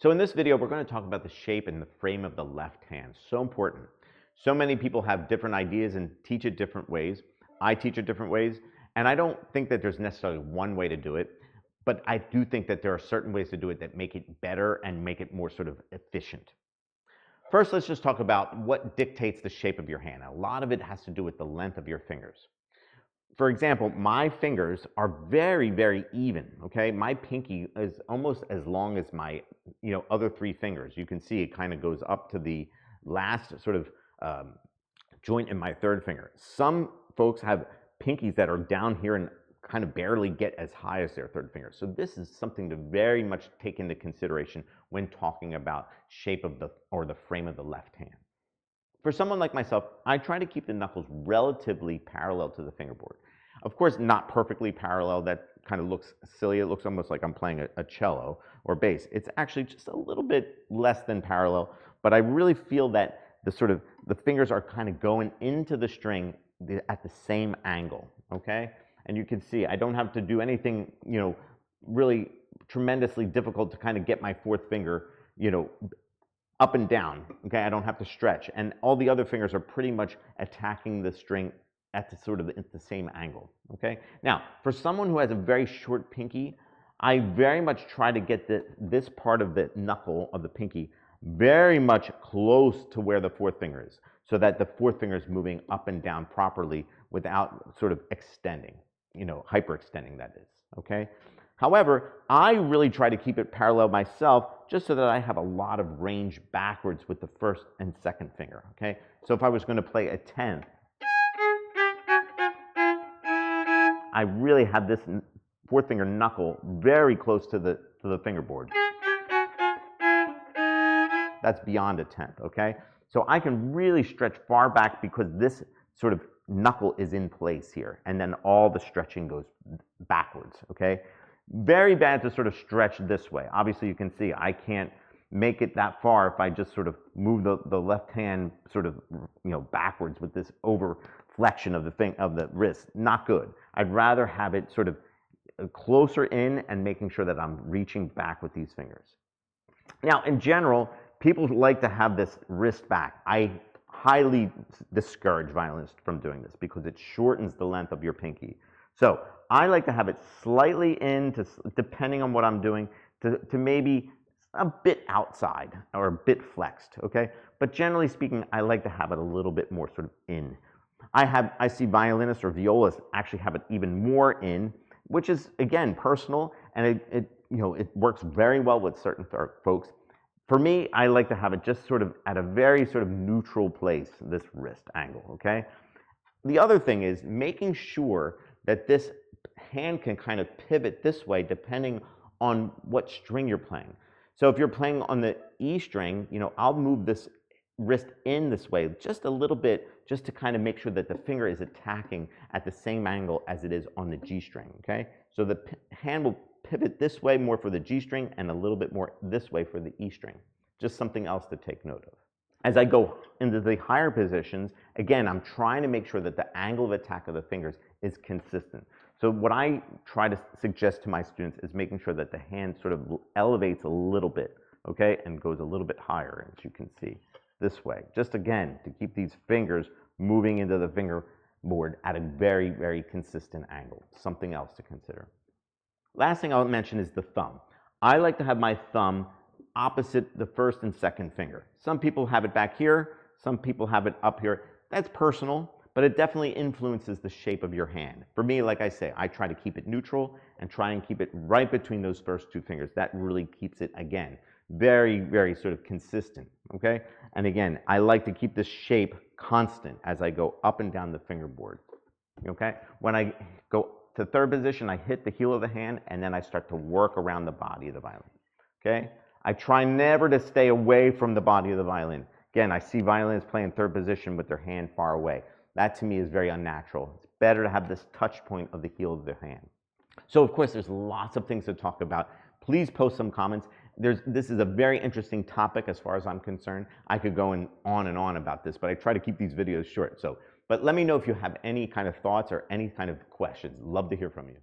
So in this video, we're going to talk about the shape and the frame of the left hand. So important. So many people have different ideas and teach it different ways. I teach it different ways, and I don't think that there's necessarily one way to do it, but I do think that there are certain ways to do it that make it better and make it more sort of efficient. First, let's just talk about what dictates the shape of your hand. A lot of it has to do with the length of your fingers. For example, my fingers are very, very even, okay? My pinky is almost as long as my, other three fingers. You can see it kind of goes up to the last sort of joint in my third finger. Some folks have pinkies that are down here and kind of barely get as high as their third finger. So this is something to very much take into consideration when talking about shape of the frame of the left hand. For someone like myself, I try to keep the knuckles relatively parallel to the fingerboard. Of course, not perfectly parallel. That kind of looks silly. It looks almost like I'm playing a cello or bass. It's actually just a little bit less than parallel, but I really feel that the fingers are kind of going into the string at the same angle, okay? And you can see I don't have to do anything, really tremendously difficult to kind of get my fourth finger, up and down, okay? I don't have to stretch. And all the other fingers are pretty much attacking the string at the same angle, okay? Now, for someone who has a very short pinky, I very much try to get this part of the knuckle of the pinky very much close to where the fourth finger is, so that the fourth finger is moving up and down properly without sort of extending, hyperextending, that is, okay? However, I really try to keep it parallel myself just so that I have a lot of range backwards with the first and second finger, okay? So if I was going to play a 10th, I really have this fourth finger knuckle very close to the fingerboard. That's beyond a 10th, okay? So I can really stretch far back because this sort of knuckle is in place here, and then all the stretching goes backwards, okay? Very bad to sort of stretch this way. Obviously, you can see I can't make it that far if I just sort of move the left hand sort of, backwards with this over flexion of the wrist. Not good. I'd rather have it sort of closer in and making sure that I'm reaching back with these fingers. Now, in general, people like to have this wrist back. I highly discourage violinists from doing this because it shortens the length of your pinky. So I like to have it slightly in, depending on what I'm doing, to maybe a bit outside or a bit flexed, okay? But generally speaking, I like to have it a little bit more sort of in. I see violinists or violists actually have it even more in, which is, again, personal, and it works very well with certain folks. For me, I like to have it just sort of at a very sort of neutral place, this wrist angle, okay? The other thing is making sure that this hand can kind of pivot this way depending on what string you're playing. So if you're playing on the E string, I'll move this wrist in this way just a little bit just to kind of make sure that the finger is attacking at the same angle as it is on the G string, okay? So the hand will pivot this way more for the G string and a little bit more this way for the E string. Just something else to take note of. As I go into the higher positions, again, I'm trying to make sure that the angle of attack of the fingers is consistent. So what I try to suggest to my students is making sure that the hand sort of elevates a little bit, okay, and goes a little bit higher, as you can see, this way. Just again, to keep these fingers moving into the fingerboard at a very, very consistent angle. Something else to consider. Last thing I'll mention is the thumb. I like to have my thumb opposite the first and second finger. Some people have it back here, some people have it up here. That's personal, but it definitely influences the shape of your hand. For me, like I say, I try to keep it neutral and try and keep it right between those first two fingers. That really keeps it, again, very, very sort of consistent, okay? And again, I like to keep this shape constant as I go up and down the fingerboard, okay? When I go to third position, I hit the heel of the hand, and then I start to work around the body of the violin, okay? I try never to stay away from the body of the violin. Again, I see violinists playing third position with their hand far away. That to me is very unnatural. It's better to have this touch point of the heel of the hand. So of course, there's lots of things to talk about. Please post some comments. This is a very interesting topic as far as I'm concerned. I could go on and on about this, but I try to keep these videos short. But let me know if you have any kind of thoughts or any kind of questions. Love to hear from you.